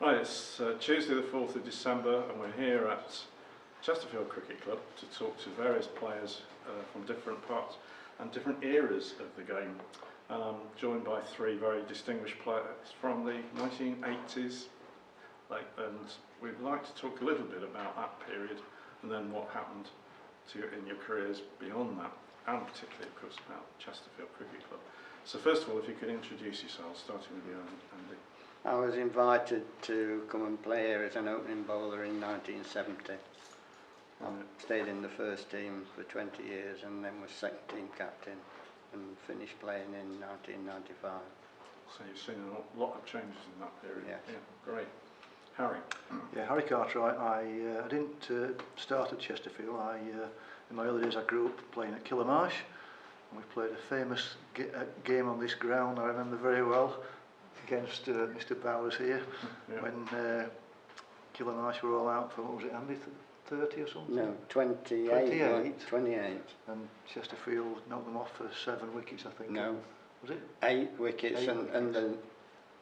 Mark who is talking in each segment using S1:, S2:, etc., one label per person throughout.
S1: Right, it's Tuesday the 4th of December and we're here at Chesterfield Cricket Club to talk to various players from different parts and different eras of the game. Joined by three very distinguished players from the 1980s, and we'd like to talk a little bit about that period and then what happened to you in your careers beyond that, and particularly of course about Chesterfield Cricket Club. So first of all, if you could introduce yourselves, starting with you, Andy.
S2: I was invited to come and play here as an opening bowler in 1970. I stayed in the first team for 20 years and then was second team captain and finished playing in 1995.
S1: So you've seen a lot of changes in that period.
S2: Yes.
S1: Yeah, great. Harry.
S3: Yeah, Harry Cartwright. I didn't start at Chesterfield. In my early days I grew up playing at Kilmarsh, and we played a famous game on this ground I remember very well against Mr Bowers here, yeah. When Kilmarsh were all out for, what was it, Andy, 30 or something?
S2: No, 28. 28.
S3: And Chesterfield knocked them off for 7 wickets, I think.
S2: No.
S3: Was it?
S2: 8 wickets, and the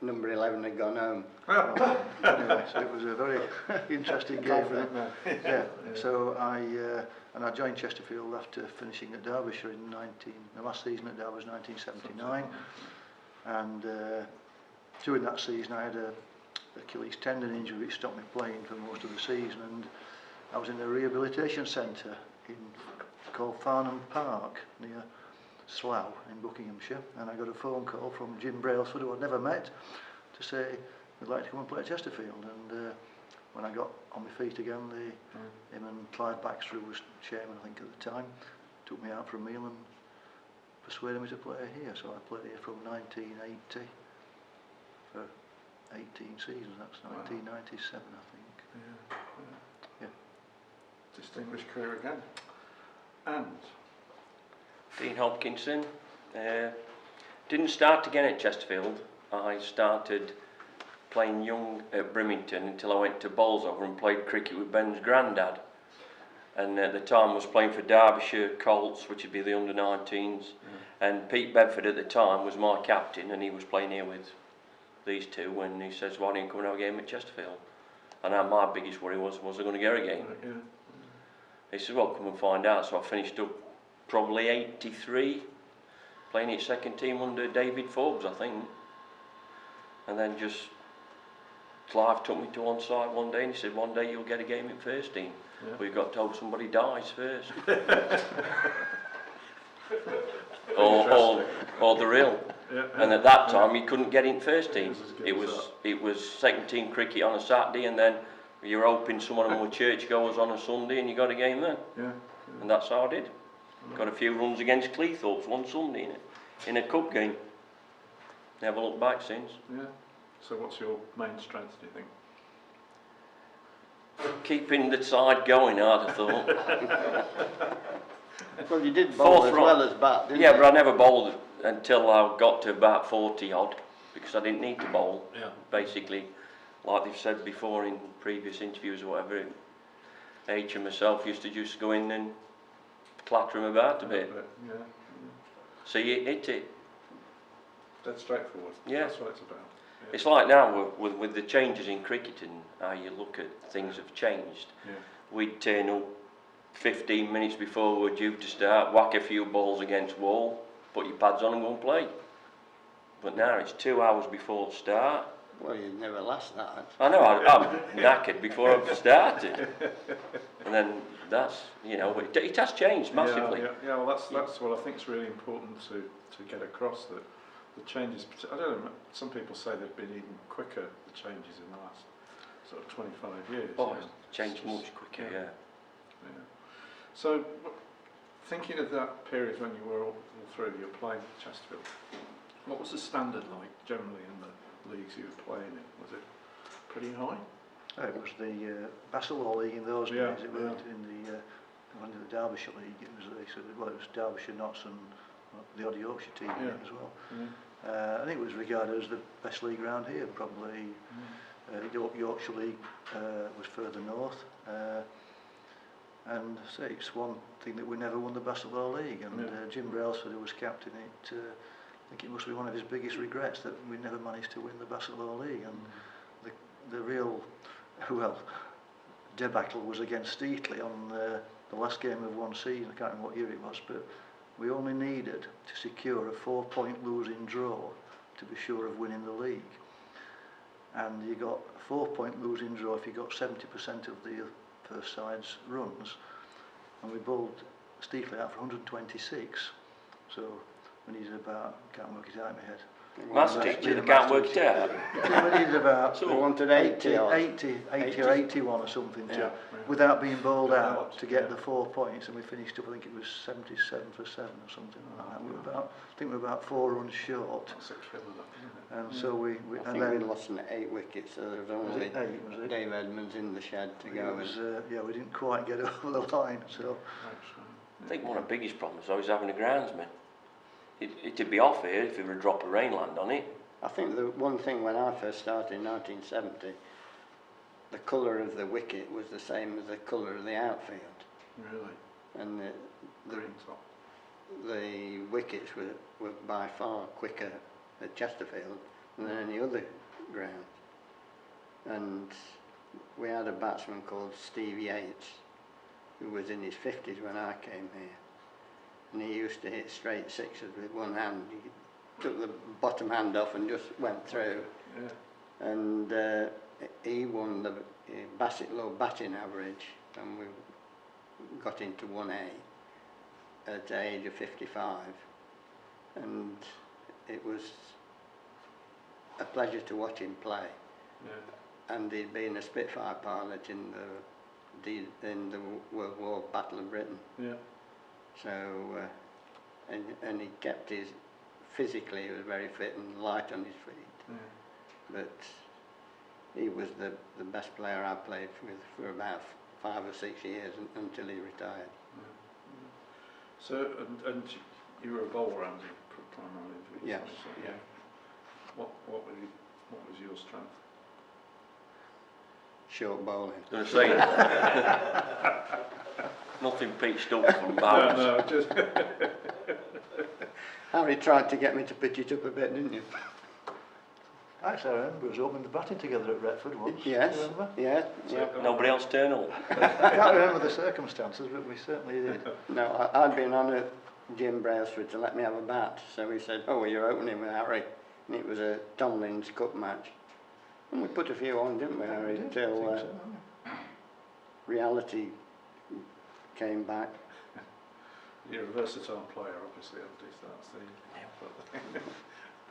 S2: number 11 had gone home.
S3: Anyway, so it was a very interesting game. Yeah. So I joined Chesterfield after finishing at Derbyshire in the last season at Derby was 1979, and during that season I had a Achilles tendon injury which stopped me playing for most of the season, and I was in a rehabilitation centre called Farnham Park near Slough in Buckinghamshire, and I got a phone call from Jim Brailsford, who I'd never met, to say we'd like to come and play at Chesterfield. And when I got on my feet again, him and Clive Baxter, who was chairman I think at the time, took me out for a meal and persuaded me to play here. So I played here from 1980 for 18 seasons. That's 1997, I think. Yeah.
S1: Distinguished career again. And
S4: Dean Hopkinson. Didn't start again at Chesterfield. I started playing young at Brimington until I went to Bolsover and played cricket with Ben's granddad. And at the time was playing for Derbyshire Colts, which would be the under-19s. And Pete Bedford at the time was my captain, and he was playing here with these two when he says, why don't you come and have a game at Chesterfield? And my biggest worry was I going to get a game? He said, well, come and find out. So I finished up probably 83, playing at second team under David Forbes, I think. And then just Clive took me to one side one day and he said, one day you'll get a game in first team. Yeah. But you've got to hope somebody dies first. or they're ill. Yeah. And at that time you couldn't get in first team. It was second team cricket on a Saturday, and then you're hoping someone of them were churchgoers on a Sunday and you got a game then. Yeah. And that's how I did. Got a few runs against Cleethorpes one Sunday in a cup game. Never looked back since. Yeah.
S1: So what's your main strength, do you think?
S4: Keeping the side going, I'd have thought.
S2: Well, you did bowl as well as bat, didn't you?
S4: Yeah, but I never bowled until I got to about 40 odd, because I didn't need to bowl. Yeah. Basically, like they've said before in previous interviews or whatever, H and myself used to just go in and clatter him about a bit. Yeah. So you hit it.
S1: That's straightforward.
S4: Yeah.
S1: That's what it's about. Yeah.
S4: It's like now with the changes in cricket and how you look at things have changed. Yeah. We'd turn up 15 minutes before we're due to start, whack a few balls against wall, put your pads on and go and play. But now it's 2 hours before start.
S2: Well, you'd never last that.
S4: I know, I'm knackered before I've started. And then that's, it has changed massively.
S1: Yeah, well that's what I think is really important to get across, that the changes, I don't know, some people say they've been even quicker, the changes in the last sort of 25 years.
S4: Oh, it's changed much quicker, yeah.
S1: So, thinking of that period when you were all through, you were playing at Chesterfield, what was the standard like generally in the leagues you were playing in? Was it pretty high?
S3: It was the Bassalaw League in those days. It was in under the Derbyshire League. It was it was Derbyshire, Notts, and the odd Yorkshire team as well. I think it was regarded as the best league around here. Probably Yorkshire League was further north. And say it's one thing that we never won the Bassalaw League, and Jim Brailsford, who was captain, I think it must be one of his biggest regrets that we never managed to win the Bassalaw League. And the real well, debacle was against Steatley on the last game of one season. I can't remember what year it was, but we only needed to secure a 4-point losing draw to be sure of winning the league. And you got a 4-point losing draw if you got 70% of the first side's runs. And we bowled Steatley out for 126. So we needed about, can't work it out in my head.
S4: Maths teacher, they can't work it out.
S3: We needed about
S2: We wanted 80
S3: 80
S2: odd.
S3: or 81 or something to, without being bowled out to get the 4 points, and we finished up, I think it was 77 for 7 or something like that. We were about, I think we were about 4 runs short.
S1: That's a killer, isn't it?
S3: And so we
S2: I
S3: and
S2: think
S3: then
S2: we lost 8 wickets, so there was only
S3: was it?
S2: Dave Edmonds in the shed to
S3: It
S2: go.
S3: was, yeah, we didn't quite get over the line. So
S4: I think one of the biggest problems though is having a groundsman. It'd be off here if there were a drop of rain land on it.
S2: I think the one thing when I first started in 1970, the colour of the wicket was the same as the colour of the outfield,
S1: Really?
S2: and
S1: Green top.
S2: the wickets were by far quicker at Chesterfield than any other ground. And we had a batsman called Steve Yates, who was in his 50s when I came here, and he used to hit straight sixes with one hand. He took the bottom hand off and just went through.
S1: Yeah.
S2: And he won the low batting average, and we got into 1A at the age of 55, and it was a pleasure to watch him play.
S1: Yeah.
S2: And he'd been a Spitfire pilot in the World War Battle of Britain.
S1: Yeah.
S2: So and he kept his physically, he was very fit and light on his feet.
S1: Yeah.
S2: But he was the best player I played with for about 5 or 6 years until he retired.
S1: So, and you were a bowler, Andy, primarily?
S2: Yes.
S1: So, yeah. What was your strength?
S2: Short bowling.
S4: I was going to say, nothing pitched up from bowlers.
S1: No, just
S2: Harry tried to get me to pitch it up a bit, didn't you?
S3: actually, I remember us opening the batting together at Retford once.
S2: Yes.
S3: Do you remember?
S2: Yeah. Yeah.
S4: Nobody else turn up.
S3: I can't remember the circumstances, but we certainly did.
S2: No, I'd been on at Jim Brailsford to let me have a bat, so he said, "Oh, well, you're opening with Harry," and it was a Tomlin's Cup match. And we put a few on, didn't we, Harry,
S3: We did,
S2: till
S3: I think so.
S2: reality came back.
S1: you're a versatile player, obviously, Andy, so that's the...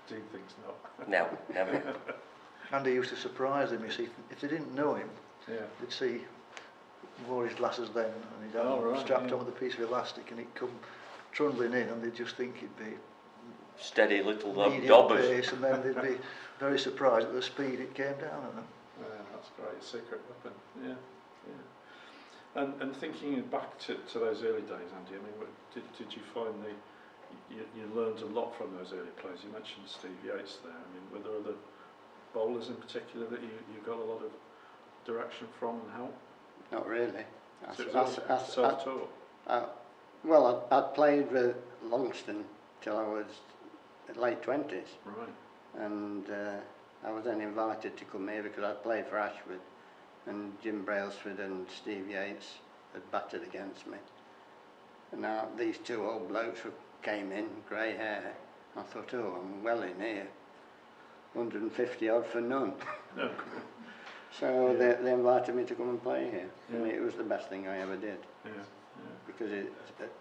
S1: Dean thinks not.
S4: No, never.
S3: Andy used to surprise them, you see, if they didn't know him,
S1: Yeah.
S3: they'd see he wore his glasses then, and he'd have
S1: Oh,
S3: them
S1: right,
S3: strapped
S1: yeah.
S3: on with a piece of elastic, and he'd come trundling in, and they'd just think he'd be
S4: Steady little
S3: medium
S4: dobbers.
S3: pace, and then they'd be very surprised at the speed it came down at them.
S1: Yeah, that's great, secret weapon. Yeah, yeah. And thinking back to those early days, Andy, I mean, did you find you learned a lot from those early players? You mentioned Steve Yates there. I mean, were there other bowlers in particular that you got a lot of direction from and help?
S2: Not really.
S1: So it was all self-taught?
S2: Well, I'd played with Longston till I was late 20s,
S1: Right.
S2: and I was then invited to come here because I'd played for Ashford, and Jim Brailsford and Steve Yates had batted against me. And now these two old blokes came in, grey hair. I thought, oh, I'm well in here. 150 odd for none.
S1: No.
S2: So
S1: Yeah.
S2: they invited me to come and play here.
S1: Yeah.
S2: And it was the best thing I ever did,
S1: Yeah,
S2: because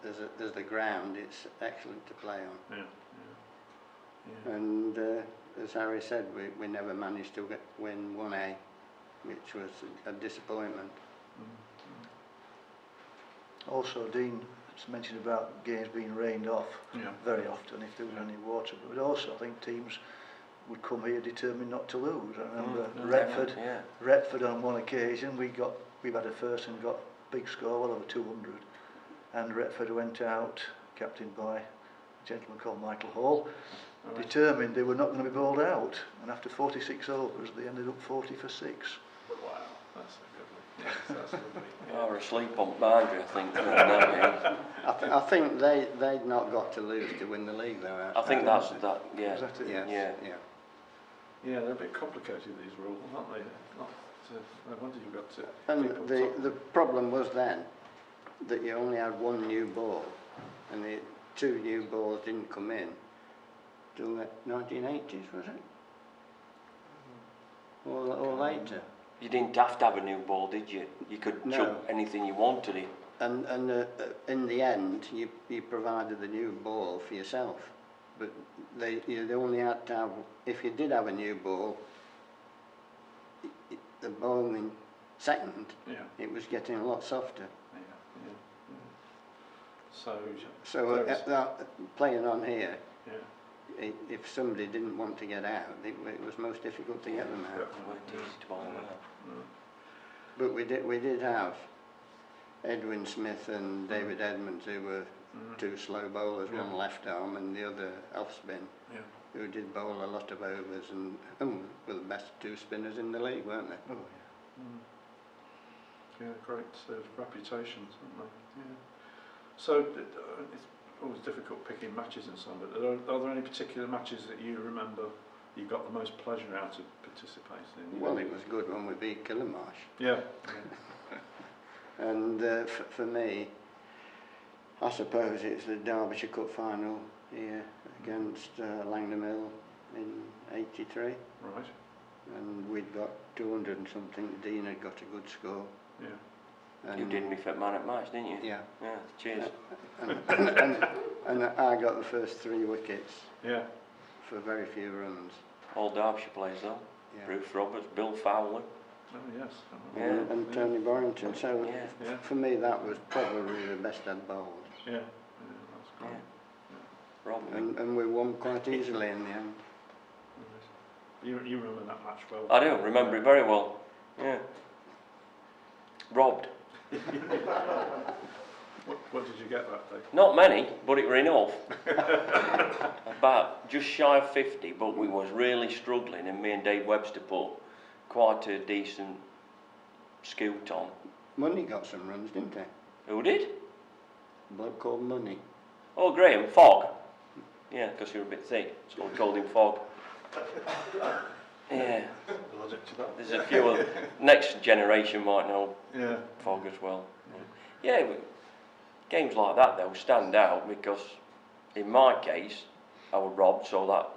S2: there's the ground, it's excellent to play on.
S1: yeah, yeah.
S2: And as Harry said, we never managed to win 1A, which was a disappointment.
S3: Also, Dean mentioned about games being rained off
S1: Yeah.
S3: very often if there was any water, but also I think teams would come here determined not to lose. I remember
S4: Yeah.
S3: Retford on one occasion, we've had a first and got a big score, well over 200, and Retford went out, captained by a gentleman called Michael Hall,
S1: Right.
S3: determined they were not going to be bowled out, and after 46 overs they ended up 40 for 6.
S1: Wow, that's a good one. Yes, that's lovely.
S4: Or asleep on boundary, I think. on that game.
S2: I think they'd not got to lose to win the league though.
S4: I think that's that. Yeah.
S3: Is that it?
S2: Yes,
S4: Yeah.
S2: yeah.
S1: Yeah, they're a bit complicated, these rules, aren't they? Not no wonder you got to.
S2: And
S1: keep on
S2: the
S1: top.
S2: the problem was then that you only had one new ball, and the two new balls didn't come in till the 1980s, was it? Or later.
S4: You didn't have to have a new ball, did you? You could
S2: No.
S4: chuck anything you wanted in.
S2: And in the end, you provided the new ball for yourself, but you only had to have. If you did have a new ball, the ball in second,
S1: Yeah.
S2: it was getting a lot softer.
S1: Yeah. Yeah. Yeah.
S2: So
S1: there is-
S2: playing on here,
S1: yeah.
S2: if somebody didn't want to get out, it was most difficult to get them out.
S4: It weren't easy to bowl out.
S1: Mm.
S2: But we did have Edwin Smith and David Edmonds, who were two slow bowlers,
S1: Yeah.
S2: one left arm and the other off spin,
S1: Yeah.
S2: who did bowl a lot of overs and were the best two spinners in the league, weren't they?
S3: Oh, yeah.
S1: Mm. Yeah, great reputations, haven't they? Yeah. So it's always difficult picking matches and so on, but are there any particular matches that you remember you got the most pleasure out of participating in?
S2: Well, it was good when we beat Kilmarsh.
S1: Yeah.
S2: And for me, I suppose it's the Derbyshire Cup final here against Langdon Mill in '83,
S1: Right.
S2: and we'd got 200 and something. Dean had got a good score.
S1: Yeah.
S2: And
S4: You did me fit man at match, didn't you?
S2: Yeah.
S4: Yeah, cheers.
S2: And I got the first 3 wickets
S1: Yeah.
S2: for very few runs.
S4: All Derbyshire players though.
S2: Yeah.
S4: Bruce Roberts, Bill Fowler.
S1: Oh yes.
S4: Yeah.
S2: And Tony Borrington. So
S4: Yeah.
S1: Yeah.
S2: for me, that was probably the best I'd bowled.
S1: Yeah. Yeah. That's
S4: Yeah.
S1: great.
S4: Robin.
S2: And we won quite easily in the end.
S1: You remember that match well?
S4: I do remember it very well. Yeah. Robbed.
S1: What did you get that day?
S4: Not many, but it were enough. About just shy of 50, but we was really struggling, and me and Dave Webster put quite a decent scoot on.
S2: Money got some runs, didn't they?
S4: Who did?
S2: A bloke called Money.
S4: Oh, Graham, Fogg. Yeah, because you were a bit thick, so we called him Fogg. Yeah,
S1: Logic to that.
S4: there's a few of next generation might know
S1: Yeah.
S4: Fogg as well. Yeah, games like that though stand out because in my case I was robbed, so that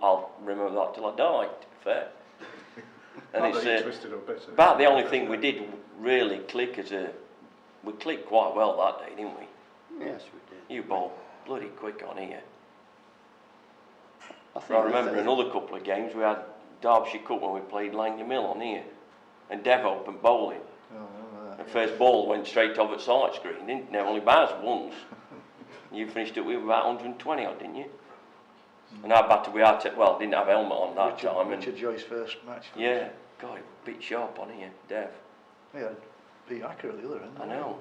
S4: I'll remember that till I die, to be fair. And
S1: Not
S4: it's
S1: that you twisted or bit.
S4: about the only thing we did really click we clicked quite well that day, didn't we?
S2: Yes, we did.
S4: You bowled bloody quick on here.
S2: I
S4: I remember another couple of games we had Derbyshire Cup when we played Langdon Mill on here, and Dev opened bowling.
S3: Oh, I remember
S4: The
S3: that.
S4: first ball went straight off at sight screen, didn't it? Only bounced once. You finished it with about 120 odd, didn't you? And I batted with didn't have helmet on that
S3: Richard,
S4: time. And
S3: Richard Joyce's first match.
S4: yeah, God, a bit sharp on here, Dev.
S3: Yeah, Pete Acker at the other end.
S4: I know.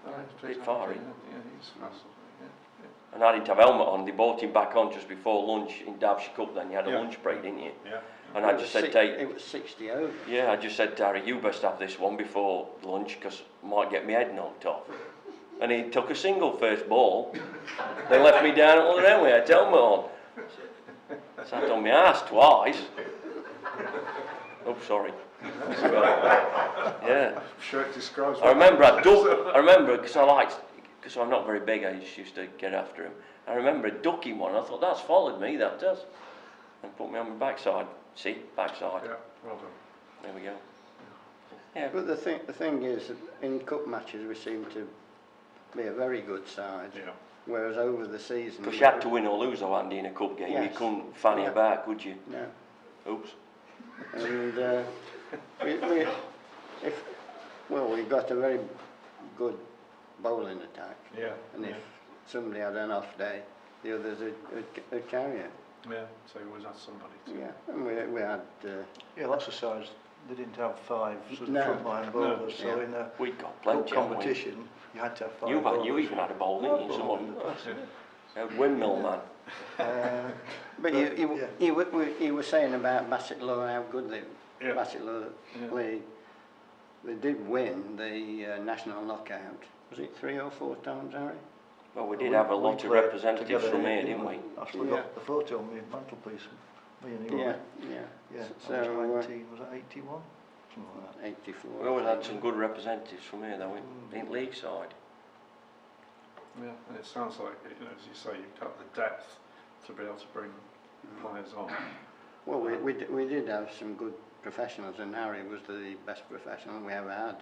S1: Oh, it's
S4: Bit
S1: pretty
S4: far,
S1: happy,
S4: isn't
S1: yeah, he's massive. Yeah.
S4: And I didn't have helmet on. They brought him back on just before lunch in Derbyshire Cup. Then you had a
S1: Yeah.
S4: lunch break, didn't you?
S1: Yeah.
S4: And I just said, "Take."
S2: It was 60 over.
S4: Yeah, I just said to Harry, you best have this one before lunch because I might get my head knocked off. And he took a single first ball, they left me down at the other end with a helmet on. Sat on my ass twice. Oh, sorry. Yeah.
S1: I'm sure it describes.
S4: I remember because I'm not very big, I just used to get after him. I remember ducking one, I thought, that's followed me, that does. And put me on my backside. See, backside.
S1: Yeah, well done.
S4: There we go. Yeah.
S2: But the thing is, that in cup matches we seem to be a very good side,
S1: Yeah.
S2: whereas over the season...
S4: Because you had to win or lose, though, Andy, in a cup game. You
S2: Yes.
S4: couldn't fanny
S2: Yeah.
S4: about, could you?
S2: No.
S4: Oops.
S2: And we got a very good bowling attack,
S1: Yeah.
S2: and
S1: yeah.
S2: if somebody had an off day, the others would carry it.
S1: Yeah, so you always had somebody to.
S2: Yeah, and we had...
S3: Yeah, lots of sides. They didn't have 5 sort of
S2: No.
S3: frontline bowlers, so
S2: Yeah.
S3: in a
S4: We got
S3: cup
S4: plenty, haven't we?
S3: competition, you had to have 5
S4: You
S3: bowlers.
S4: even had a bowl, didn't you? Someone.
S1: Yeah.
S4: A windmill man.
S2: But you were saying about Bassett Law, how good
S1: Yeah.
S2: Bassett Law
S1: Yeah.
S2: played. They did win the national knockout. Was it 3 or 4 times, Harry?
S4: Well, we did have a lot of
S3: played
S4: representatives
S3: together
S4: from
S3: here,
S4: here, didn't we?
S3: I've still got the photo on my mantelpiece. Me and you.
S2: Yeah,
S3: Yeah,
S2: So,
S3: I was 19, was that 81? something like that.
S2: 84.
S4: We always had some good representatives from here though, in league side.
S1: Yeah, and it sounds like, you know, as you say, you've got the depth to be able to bring players on.
S2: Well, we did have some good professionals, and Harry was the best professional we ever had.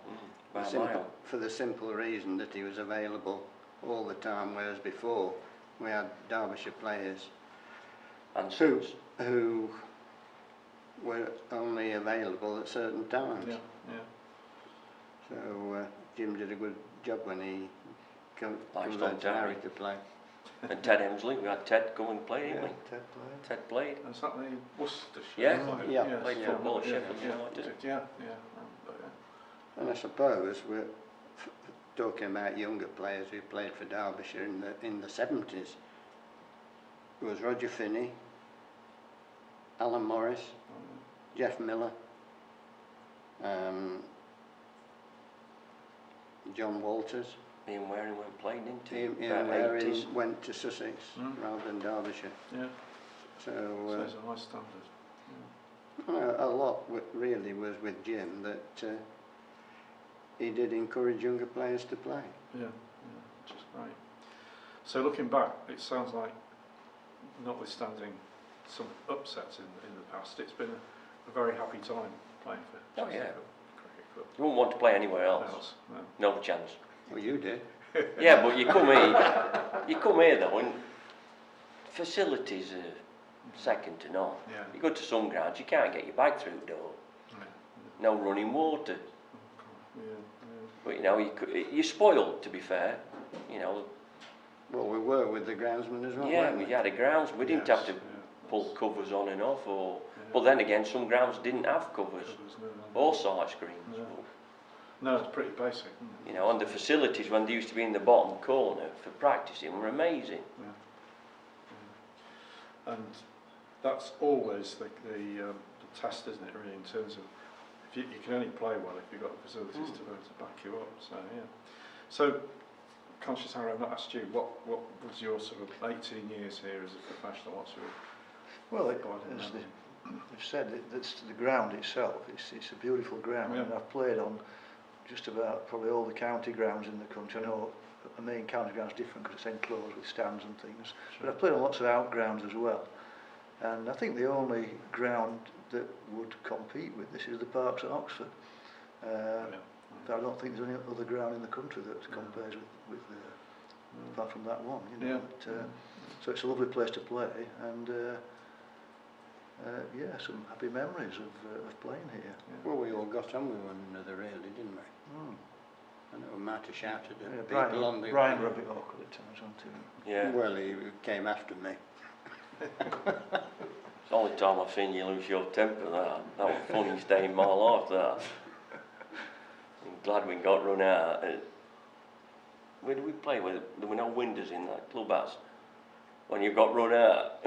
S4: By a mile.
S2: For the simple reason that he was available all the time, whereas before we had Derbyshire players
S4: And
S2: who were only available at certain times.
S1: Yeah, yeah.
S2: So Jim did a good job when he
S4: Lifestyle
S2: converted Harry
S4: Derby.
S2: to play.
S4: And Ted Emsley, we had Ted come and play, didn't we?
S3: Ted played.
S4: Ted played.
S1: And is that the Worcestershire?
S4: Yeah.
S1: wasn't it?
S2: Yeah.
S4: Played
S2: Yeah.
S4: football at
S1: Yeah,
S4: Sheffield
S1: yeah,
S4: United.
S1: yeah, yeah.
S2: And I suppose we're talking about younger players who played for Derbyshire in the 70s. There was Roger Finney, Alan Morris, Jeff Miller, John Walters.
S4: Ian Waring went and played, didn't he?
S2: Ian
S4: About
S2: Waring
S4: 80s.
S2: went to Sussex rather than Derbyshire.
S1: Yeah,
S2: So
S1: so it's a high standard.
S2: a lot really was with Jim that he did encourage younger players to play.
S1: Yeah, which is great. So looking back, it sounds like, notwithstanding some upsets in the past, it's been a very happy time playing for
S4: Oh, yeah.
S1: Chesterfield Cricket Club.
S4: You wouldn't want to play anywhere else.
S1: No.
S4: No chance.
S2: Well, you did.
S4: Yeah, but you come here though, and facilities are second to none.
S1: Yeah.
S4: You go to some grounds, you can't get your bag through the door.
S1: Yeah.
S4: No running water.
S1: Yeah.
S4: But you know, you're spoiled, to be fair. You know,
S2: Well, we were with the groundsman as well,
S4: yeah,
S2: weren't
S4: we
S2: we?
S4: had a grounds. We didn't
S1: Yes,
S4: have to
S1: yeah.
S4: pull covers on and off, or.
S1: Yeah.
S4: But then again, some grounds didn't have covers
S1: Covers, no.
S4: or sight screens.
S1: No. No, it's pretty basic. Isn't it?
S4: You know, and the facilities when they used to be in the bottom corner for practicing were amazing.
S1: Yeah. And that's always the test, isn't it, really, in terms of if you can only play well if you've got the facilities to be able to back you up. So yeah. So, conscious Harry, I've not asked you what was your sort of 18 years here as a professional. What's your
S3: Well,
S1: abiding
S3: as
S1: memory?
S3: they've said, that's the ground itself. It's a beautiful ground,
S1: Yeah.
S3: and I've played on just about probably all the county grounds in the country. I know the main county ground's different because it's enclosed with stands and things, but I've played on lots of out grounds as well. And I think the only ground that would compete with this is the Parks at Oxford. But I don't think there's any other ground in the country that compares with apart from that one. You know.
S1: Yeah.
S3: But, so it's a lovely place to play, and yeah, some happy memories of playing here.
S2: Well, we all got on with one another really, didn't we? I know we might have shouted at
S3: Yeah,
S2: people on the...
S3: Brian were a bit awkward at times, wasn't he?
S4: Yeah.
S2: Well, he came after me.
S4: It's the only time I've seen you lose your temper. That was the funniest day in my life. That. I'm glad we got run out. Where did we play? Where there were no windows in that clubhouse. When you got run out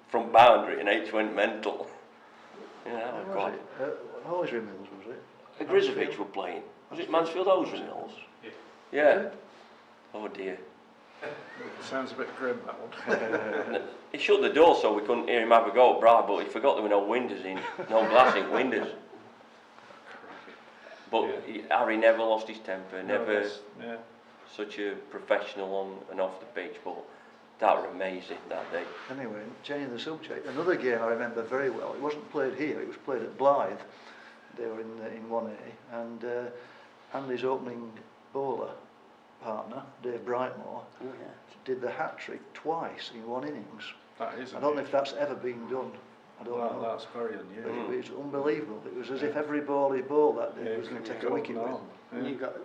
S4: from boundary and H went mental. Yeah, that was quite.
S3: Hosiery Mills, was it?
S4: Grisovich were playing. Was it Mansfield Hosiery Mills? Yeah. Oh dear.
S1: Sounds a bit grim, that one.
S4: He shut the door so we couldn't hear him have a go at Brad, but he forgot there were no windows in, no glass in windows. But Harry never lost his temper, never such a professional on and off the pitch, but that was amazing that day.
S3: Anyway, changing the subject, another game I remember very well, it wasn't played here, it was played at Blythe. They were in 1A, and Andy's opening bowler partner, Dave Brightmore, did the hat-trick twice in one innings.
S1: That is.
S3: I don't know if that's ever been done. I don't know.
S1: That's very
S3: But
S1: unusual.
S3: it was unbelievable. It was as if every ball he bowled that day was going to take a wicket with.
S2: You got,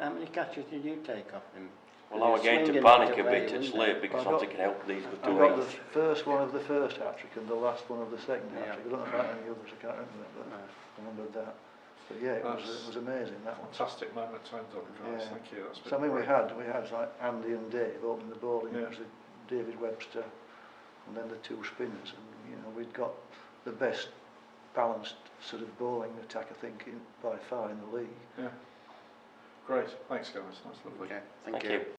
S2: how many catches did you take off him?
S4: Well, I was getting to panic a bit at Slate because I was thinking how these were
S3: I
S4: doing.
S3: got the first one of the first hat-trick and the last one of the second hat-trick. I don't know about any others, I can't remember, but I remembered that. But yeah, it was amazing, that one.
S1: Fantastic moment to end on, guys.
S3: Yeah.
S1: Thank you. That's
S3: So I mean,
S1: been
S3: we had like Andy and Dave opening the bowling,
S1: Yeah.
S3: it was David Webster, and then the two spinners, and you know we'd got the best balanced sort of bowling attack, I think, by far in the league.
S1: Yeah. Great. Thanks, guys. That's lovely.
S2: Okay,
S4: Thank you.